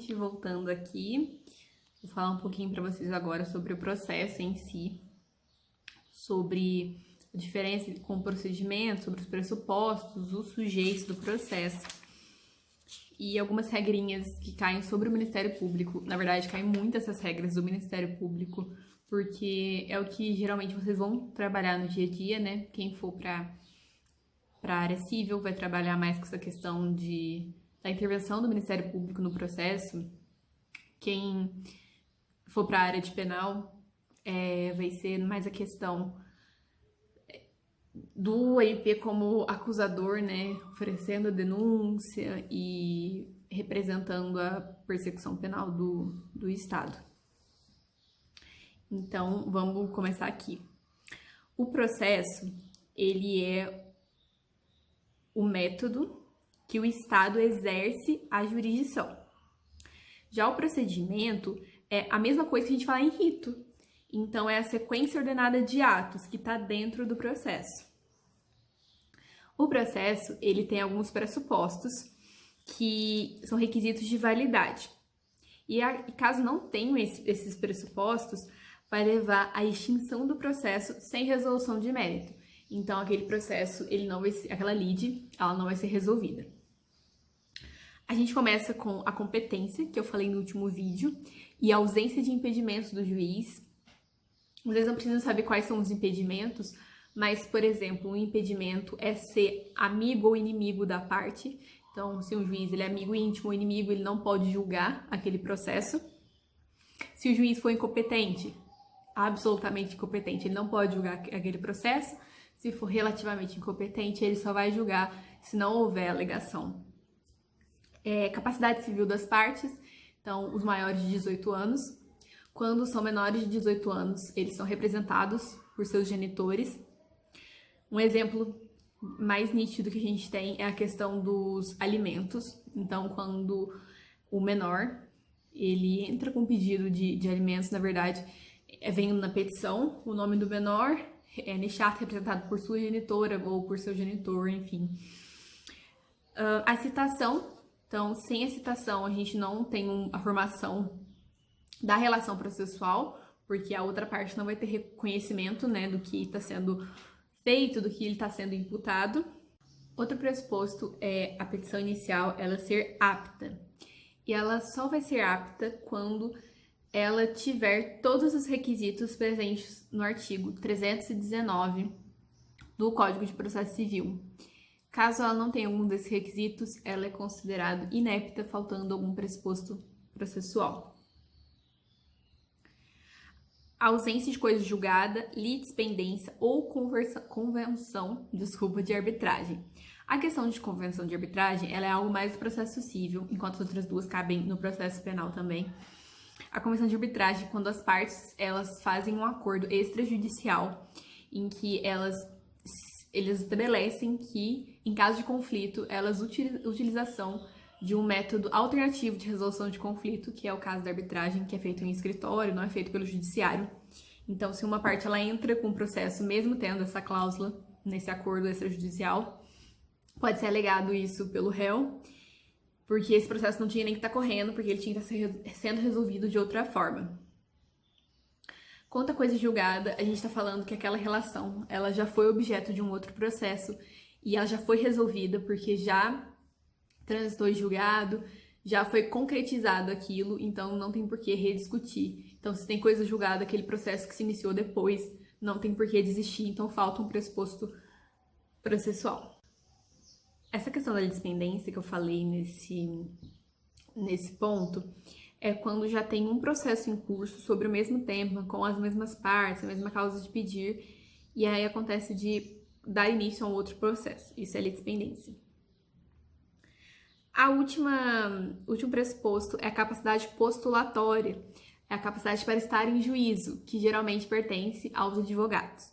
gente, voltando aqui, vou falar um pouquinho para vocês agora sobre o processo em si, sobre a diferença com o procedimento, sobre os pressupostos, os sujeitos do processo e algumas regrinhas que caem sobre o Ministério Público. Na verdade, caem muitas essas regras do Ministério Público, porque é o que geralmente vocês vão trabalhar no dia a dia, né? Quem for para a área civil vai trabalhar mais com essa questão da intervenção do Ministério Público no processo. Quem for para a área de penal vai ser mais a questão do MP como acusador, né, oferecendo a denúncia e representando a persecução penal do Estado. Então, vamos começar aqui. O processo, ele é o método que o Estado exerce a jurisdição. Já o procedimento é a mesma coisa que a gente fala em rito. Então, é a sequência ordenada de atos que está dentro do processo. O processo, ele tem alguns pressupostos que são requisitos de validade. E caso não tenham esses pressupostos, vai levar à extinção do processo sem resolução de mérito. Então, aquele processo, aquela lide, ela não vai ser resolvida. A gente começa com a competência, que eu falei no último vídeo, e a ausência de impedimentos do juiz. Vocês não precisam saber quais são os impedimentos, mas, por exemplo, um impedimento é ser amigo ou inimigo da parte. Então, se um juiz ele é amigo íntimo ou inimigo, ele não pode julgar aquele processo. Se o juiz for incompetente, absolutamente incompetente, ele não pode julgar aquele processo. Se for relativamente incompetente, ele só vai julgar se não houver alegação. Capacidade civil das partes, então, os maiores de 18 anos. Quando são menores de 18 anos, eles são representados por seus genitores. Um exemplo mais nítido que a gente tem é a questão dos alimentos. Então, quando o menor, ele entra com pedido de alimentos, na verdade, vem na petição o nome do menor, nichado, representado por sua genitora ou por seu genitor, enfim. A citação, então, sem a citação, a gente não tem a formação da relação processual, porque a outra parte não vai ter reconhecimento, né, do que está sendo feito, do que ele está sendo imputado. Outro pressuposto é a petição inicial, ela ser apta. E ela só vai ser apta quando ela tiver todos os requisitos presentes no artigo 319 do Código de Processo Civil. Caso ela não tenha algum desses requisitos, ela é considerada inepta, faltando algum pressuposto processual. A ausência de coisa julgada, litispendência ou convenção de arbitragem. A questão de convenção de arbitragem ela é algo mais do processo civil, enquanto as outras duas cabem no processo penal também. A convenção de arbitragem, quando as partes elas fazem um acordo extrajudicial em que eles estabelecem que, em caso de conflito, elas utilização de um método alternativo de resolução de conflito, que é o caso da arbitragem, que é feito em escritório, não é feito pelo judiciário. Então, se uma parte ela entra com o processo, mesmo tendo essa cláusula nesse acordo extrajudicial, pode ser alegado isso pelo réu, porque esse processo não tinha nem que estar correndo, porque ele tinha que estar sendo resolvido de outra forma. Quanto à coisa julgada, a gente está falando que aquela relação, ela já foi objeto de um outro processo e ela já foi resolvida, porque já transitou em julgado, já foi concretizado aquilo, então não tem por que rediscutir. Então, se tem coisa julgada, aquele processo que se iniciou depois, não tem por que desistir, então falta um pressuposto processual. Essa questão da litispendência que eu falei nesse ponto é quando já tem um processo em curso sobre o mesmo tema, com as mesmas partes, a mesma causa de pedir, e aí acontece de dar início a um outro processo. Isso é litispendência. Último pressuposto é a capacidade postulatória, é a capacidade para estar em juízo, que geralmente pertence aos advogados.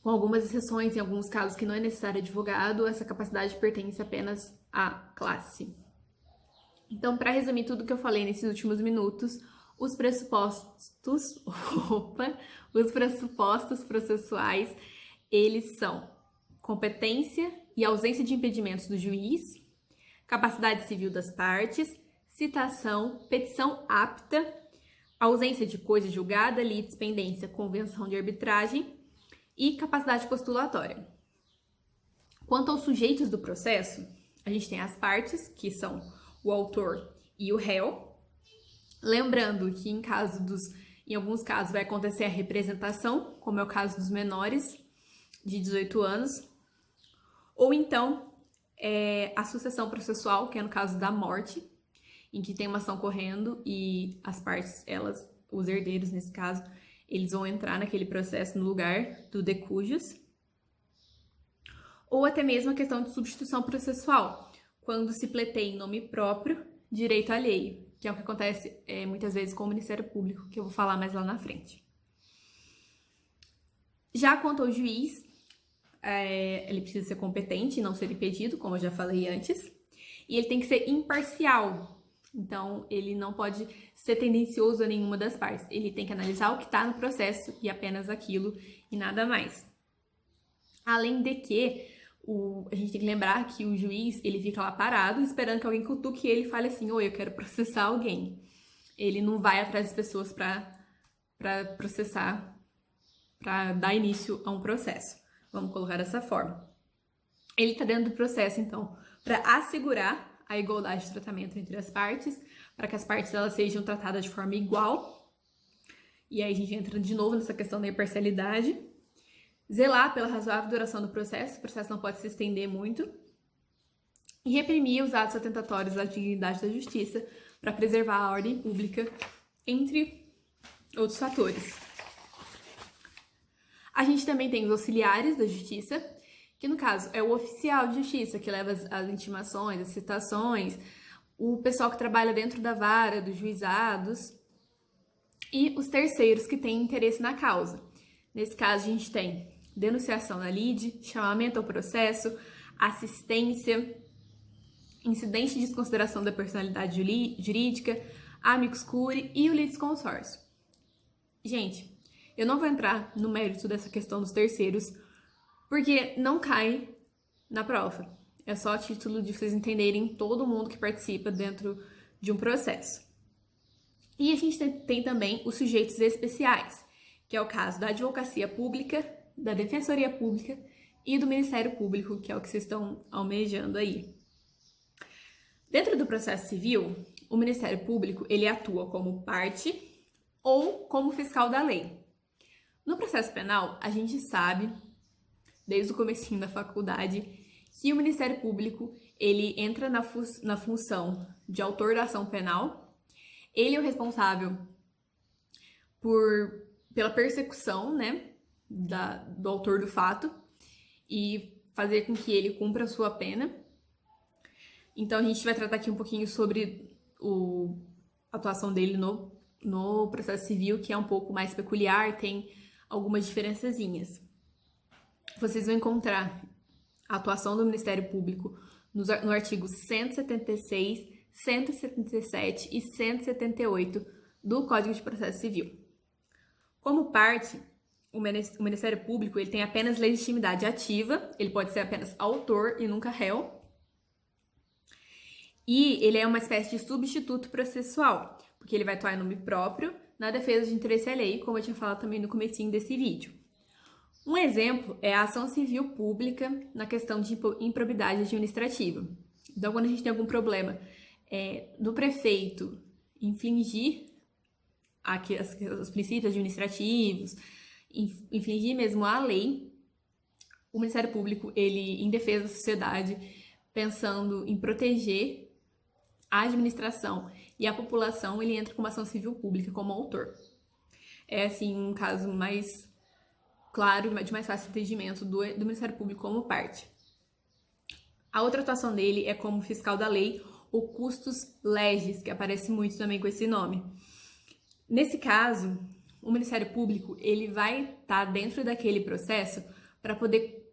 Com algumas exceções, em alguns casos que não é necessário advogado, essa capacidade pertence apenas à classe. Então, para resumir tudo que eu falei nesses últimos minutos, os pressupostos processuais, eles são competência e ausência de impedimentos do juiz, capacidade civil das partes, citação, petição apta, ausência de coisa julgada, litispendência, convenção de arbitragem e capacidade postulatória. Quanto aos sujeitos do processo, a gente tem as partes, que são o autor e o réu. Lembrando que em alguns casos vai acontecer a representação, como é o caso dos menores de 18 anos, ou então a sucessão processual, que é no caso da morte, em que tem uma ação correndo e as partes, os herdeiros nesse caso, eles vão entrar naquele processo no lugar do de cujus. Ou até mesmo a questão de substituição processual, quando se pleiteia em nome próprio direito alheio, que é o que acontece muitas vezes com o Ministério Público, que eu vou falar mais lá na frente. Já quanto ao juiz, ele precisa ser competente e não ser impedido, como eu já falei antes, e ele tem que ser imparcial, então ele não pode ser tendencioso a nenhuma das partes, ele tem que analisar o que está no processo e apenas aquilo e nada mais. Além de que a gente tem que lembrar que o juiz, ele fica lá parado, esperando que alguém cutuque ele e fale assim, oi, eu quero processar alguém. Ele não vai atrás das pessoas para processar, para dar início a um processo. Vamos colocar dessa forma. Ele está dentro do processo, então, para assegurar a igualdade de tratamento entre as partes, para que as partes elas sejam tratadas de forma igual. E aí a gente entra de novo nessa questão da imparcialidade. Zelar pela razoável duração do processo, o processo não pode se estender muito, e reprimir os atos atentatórios à dignidade da justiça para preservar a ordem pública, entre outros fatores. A gente também tem os auxiliares da justiça, que no caso é o oficial de justiça, que leva as intimações, as citações, o pessoal que trabalha dentro da vara, dos juizados, e os terceiros que têm interesse na causa. Nesse caso, a gente tem denunciação na lide, chamamento ao processo, assistência, incidente de desconsideração da personalidade jurídica, amicus curiae e o litisconsórcio. Gente, eu não vou entrar no mérito dessa questão dos terceiros, porque não cai na prova. É só a título de vocês entenderem todo mundo que participa dentro de um processo. E a gente tem também os sujeitos especiais, que é o caso da advocacia pública, da defensoria pública e do Ministério Público, que é o que vocês estão almejando aí. Dentro do processo civil, o Ministério Público, ele atua como parte ou como fiscal da lei. No processo penal, a gente sabe, desde o comecinho da faculdade, que o Ministério Público, ele entra na função de autor da ação penal. Ele é o responsável pela persecução, né, do autor do fato e fazer com que ele cumpra a sua pena. Então, a gente vai tratar aqui um pouquinho sobre a atuação dele no processo civil, que é um pouco mais peculiar, tem algumas diferençazinhas. Vocês vão encontrar a atuação do Ministério Público no artigo 176, 177 e 178 do Código de Processo Civil. Como parte, o Ministério Público ele tem apenas legitimidade ativa, ele pode ser apenas autor e nunca réu, e ele é uma espécie de substituto processual, porque ele vai atuar em nome próprio na defesa de interesse alheio, como eu tinha falado também no comecinho desse vídeo. Um exemplo é a ação civil pública na questão de improbidade administrativa. Então, quando a gente tem algum problema do prefeito infringir os princípios administrativos, infringir mesmo a lei, o Ministério Público, ele, em defesa da sociedade, pensando em proteger a administração e a população, ele entra com uma ação civil pública como autor. É, assim, um caso mais claro, de mais fácil entendimento do Ministério Público como parte. A outra atuação dele é como fiscal da lei, o custos legis, que aparece muito também com esse nome. Nesse caso, o Ministério Público, ele vai estar dentro daquele processo para poder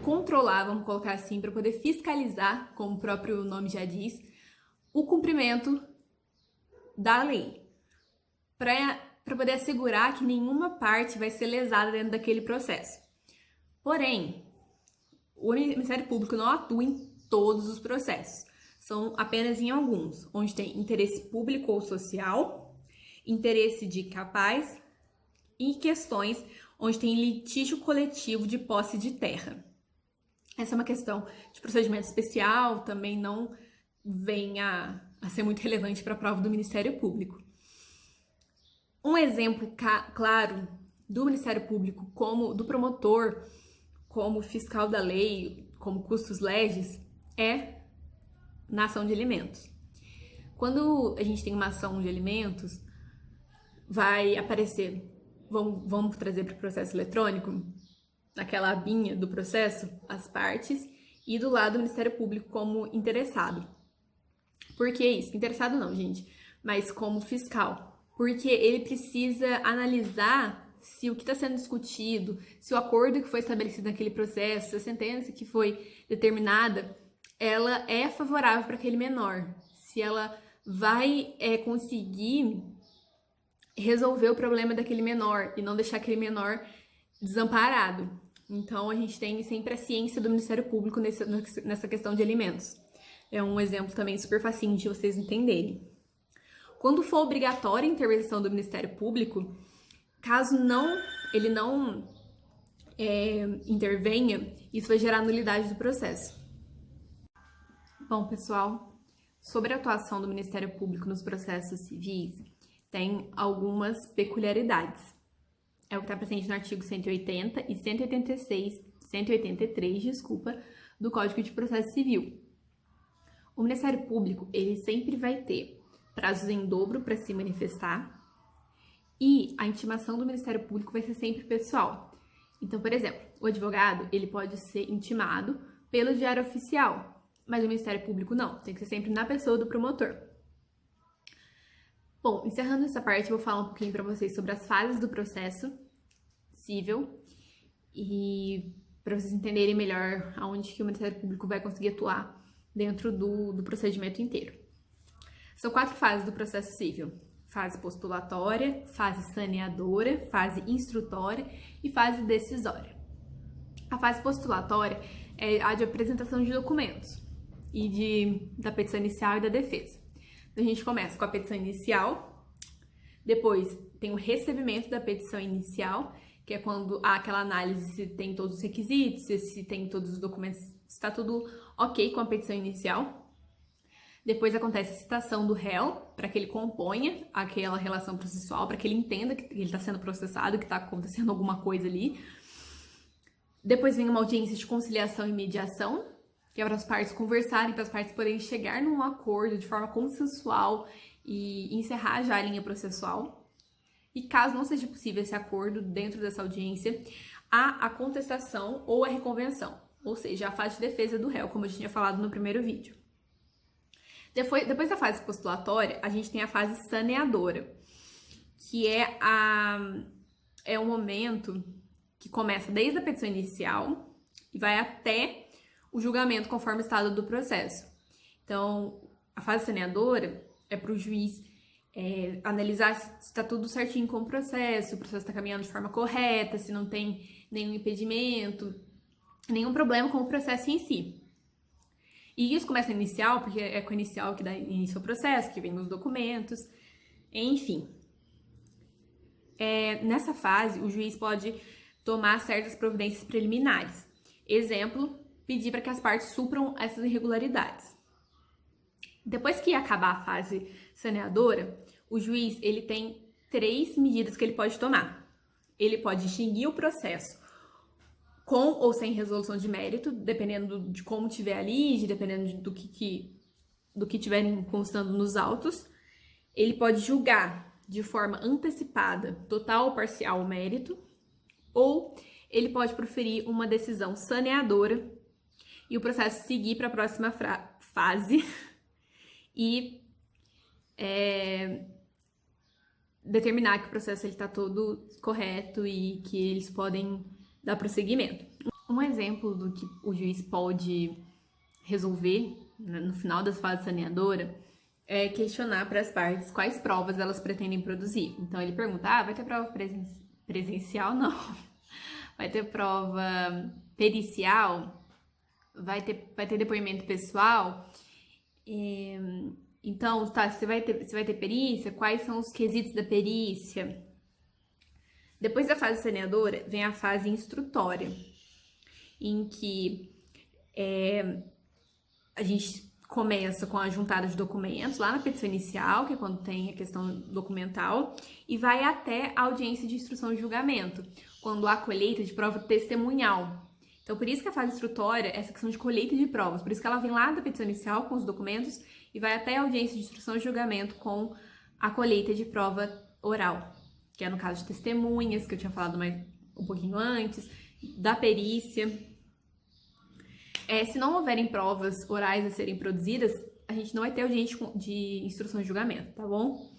controlar, vamos colocar assim, para poder fiscalizar, como o próprio nome já diz, o cumprimento da lei, para poder assegurar que nenhuma parte vai ser lesada dentro daquele processo. Porém, o Ministério Público não atua em todos os processos. são apenas em alguns, onde tem interesse público ou social, interesse de capaz e questões onde tem litígio coletivo de posse de terra. Essa é uma questão de procedimento especial, também não vem a ser muito relevante para a prova do Ministério Público. Um exemplo claro do Ministério Público, como do promotor, como fiscal da lei, como custos legis, é na ação de alimentos. Quando a gente tem uma ação de alimentos, vai aparecer, vamos trazer para o processo eletrônico, naquela abinha do processo, as partes, e do lado do Ministério Público como interessado. Por que isso? Interessado não, gente, mas como fiscal. Porque ele precisa analisar se o que está sendo discutido, se o acordo que foi estabelecido naquele processo, se a sentença que foi determinada, ela é favorável para aquele menor. Se ela vai conseguir resolver o problema daquele menor e não deixar aquele menor desamparado. Então, a gente tem sempre a ciência do Ministério Público nessa questão de alimentos. É um exemplo também super facinho de vocês entenderem. Quando for obrigatória a intervenção do Ministério Público, caso ele não intervenha, isso vai gerar nulidade do processo. Bom, pessoal, sobre a atuação do Ministério Público nos processos civis, tem algumas peculiaridades. É o que está presente no artigo 180 e 183, do Código de Processo Civil. O Ministério Público, ele sempre vai ter prazos em dobro para se manifestar e a intimação do Ministério Público vai ser sempre pessoal. Então, por exemplo, o advogado, ele pode ser intimado pelo Diário Oficial, mas o Ministério Público não, tem que ser sempre na pessoa do promotor. Bom, encerrando essa parte, eu vou falar um pouquinho para vocês sobre as fases do processo civil e para vocês entenderem melhor aonde que o Ministério Público vai conseguir atuar dentro do procedimento inteiro. São 4 fases do processo civil: fase postulatória, fase saneadora, fase instrutória e fase decisória. A fase postulatória é a de apresentação de documentos e da petição inicial e da defesa. Então, a gente começa com a petição inicial, depois tem o recebimento da petição inicial, que é quando há aquela análise se tem todos os requisitos, se tem todos os documentos, se está tudo ok com a petição inicial. Depois acontece a citação do réu, para que ele componha aquela relação processual, para que ele entenda que ele está sendo processado, que está acontecendo alguma coisa ali. Depois vem uma audiência de conciliação e mediação, que é para as partes conversarem, para as partes poderem chegar num acordo de forma consensual e encerrar já a linha processual. E caso não seja possível esse acordo dentro dessa audiência, há a contestação ou a reconvenção, ou seja, a fase de defesa do réu, como eu tinha falado no primeiro vídeo. Depois da fase postulatória, a gente tem a fase saneadora, que é um momento que começa desde a petição inicial e vai até o julgamento conforme o estado do processo. Então, a fase saneadora é para o juiz analisar se está tudo certinho com o processo está caminhando de forma correta, se não tem nenhum impedimento, nenhum problema com o processo em si. E isso começa no inicial, porque é com o inicial que dá início ao processo, que vem os documentos, enfim. Nessa fase, o juiz pode tomar certas providências preliminares. Exemplo, pedir para que as partes supram essas irregularidades. Depois que acabar a fase saneadora, o juiz ele tem 3 medidas que ele pode tomar. Ele pode extinguir o processo com ou sem resolução de mérito, dependendo de como tiver a lide, dependendo do que tiverem constando nos autos. Ele pode julgar de forma antecipada, total ou parcial, o mérito, ou ele pode proferir uma decisão saneadora e o processo seguir para a próxima fase e determinar que o processo está todo correto e que eles podem dar prosseguimento. Um exemplo do que o juiz pode resolver no final das fases saneadora é questionar para as partes quais provas elas pretendem produzir. Então ele pergunta, vai ter prova presencial? Não. Vai ter prova pericial? Vai ter depoimento pessoal? Então, tá, você vai ter perícia, quais são os quesitos da perícia? Depois da fase saneadora, vem a fase instrutória, em que a gente começa com a juntada de documentos lá na petição inicial, que é quando tem a questão documental, e vai até a audiência de instrução e julgamento, quando há colheita de prova testemunhal. Então, por isso que a fase instrutória é essa questão de colheita de provas, por isso que ela vem lá da petição inicial com os documentos e vai até a audiência de instrução e julgamento com a colheita de prova oral, que é no caso de testemunhas, que eu tinha falado mais um pouquinho antes, da perícia. Se não houverem provas orais a serem produzidas, a gente não vai ter audiência de instrução e julgamento, tá bom?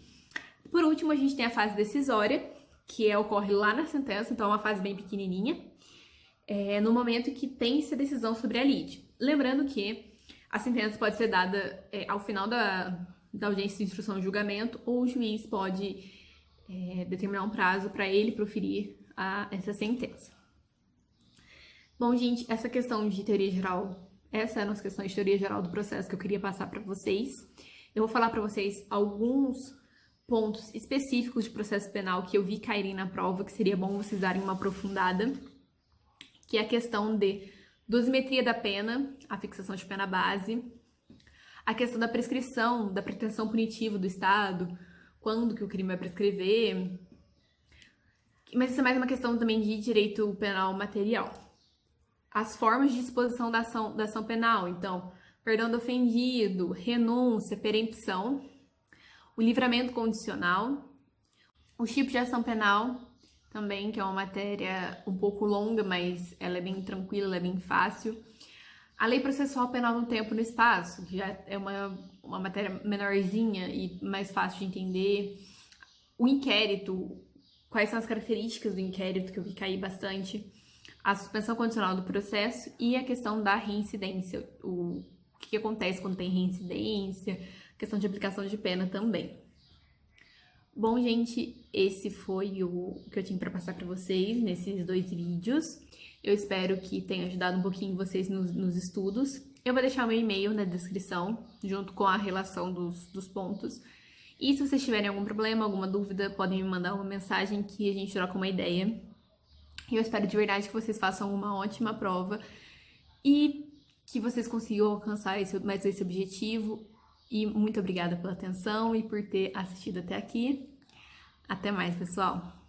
Por último, a gente tem a fase decisória, que ocorre lá na sentença, então é uma fase bem pequenininha, no momento que tem-se a decisão sobre a lide. Lembrando que a sentença pode ser dada ao final da audiência de instrução e julgamento, ou o juiz pode determinar um prazo para ele proferir essa sentença. Bom, gente, essa questão de teoria geral, essa é a nossa questão de teoria geral do processo que eu queria passar para vocês. Eu vou falar para vocês alguns pontos específicos de processo penal que eu vi caírem na prova, que seria bom vocês darem uma aprofundada, que é a questão de dosimetria da pena, a fixação de pena base, a questão da prescrição, da pretensão punitiva do Estado, quando que o crime vai prescrever, mas isso é mais uma questão também de direito penal material. As formas de disposição da ação penal, então, perdão do ofendido, renúncia, perempção, o livramento condicional, os tipos de ação penal, também, que é uma matéria um pouco longa, mas ela é bem tranquila, ela é bem fácil. A lei processual penal no tempo e no espaço, que já é uma matéria menorzinha e mais fácil de entender. O inquérito, quais são as características do inquérito, que eu vi cair bastante. A suspensão condicional do processo e a questão da reincidência, o que acontece quando tem reincidência, questão de aplicação de pena também. Bom, gente, esse foi o que eu tinha para passar para vocês nesses 2 vídeos. Eu espero que tenha ajudado um pouquinho vocês nos estudos. Eu vou deixar o meu e-mail na descrição, junto com a relação dos pontos. E se vocês tiverem algum problema, alguma dúvida, podem me mandar uma mensagem que a gente troca uma ideia. Eu espero de verdade que vocês façam uma ótima prova e que vocês consigam alcançar mais esse objetivo. E muito obrigada pela atenção e por ter assistido até aqui. Até mais, pessoal!